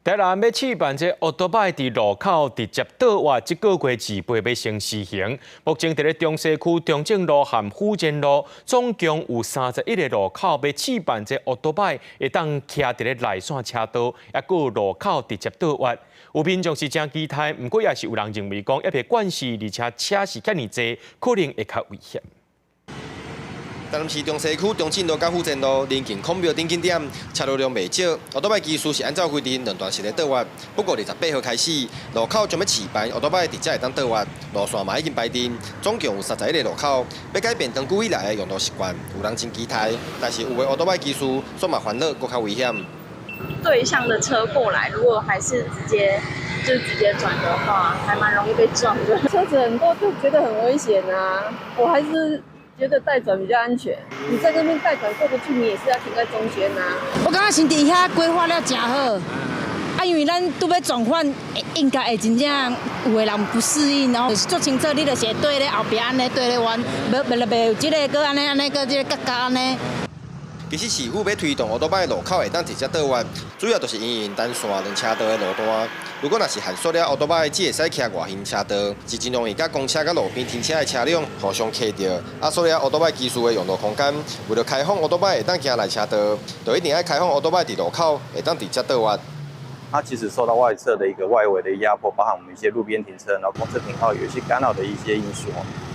台南要试办这奥多摆伫路口直接倒滑，这个月2月要先施行。目前伫咧中西区中正路和福建路，总共有31个路口要试办这奥多摆，会当徛伫咧内线车道，也有路口直接倒滑。有民众是真期待，不过也是有人认为讲，一别管事，而且车是遐尼济，可能会较危险。 台南市中西区中正路到福建路临近孔庙顶景点，车流量未少。奥多摆技术是按照规定两段式的倒滑，不过28号开始，路口将要试办奥多摆直接会当倒滑，路线嘛已经排定，总共有31个路口。要改变长久以来的用路习惯，有人真期待，但是有的奥多摆技术说嘛烦恼，搁较危险。对向的车过来，如果还是直接转的话，还蛮容易被撞的。车子很多就觉得很危险啊，我还是。 觉得带转比较安全，你在那边带转过不去，你也是要停在中间呐。我感觉先伫遐规划了真好，因为咱拄要转换，应该会真正有的人不适应，然后做清楚，你就是对咧后壁安尼对咧弯，袂有即个个安尼个即个角角安尼。 其实市府要推动奥多摆路口会当直接倒弯，主要就是因应单线两车道的路段。如果若是限缩了奥多摆，只会使徛外行车道，是真容易甲公车甲路边停车的车辆互相卡着，压缩了奥多摆技术的用路空间。为了开放奥多摆会当行内车道，就一定要开放奥多摆伫路口会当直接倒弯。 它其实受到外侧的一个外围的压迫，包含我们一些路边停车，然后公车停靠有一些干扰的一些因素。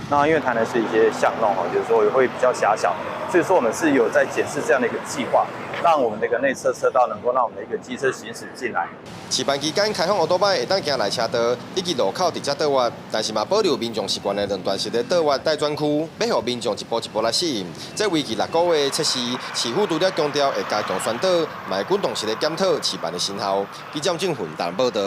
那因为台南是一些巷弄哈，就是说也会比较狭小，所以说我们是有在检视这样的一个计划，让我们的一个内侧车道能够让我们的一个机车行驶进来。试办期间开放奥多摆会当行内车道，以及路口直接倒弯，但是嘛保留民众习惯的两段式的倒弯带转区，要让民众一步一步来适应。这为期6个月的测试，市府除了强调会加强宣导，嘛会滚动式的检讨试办的成效。记者郑云台报道。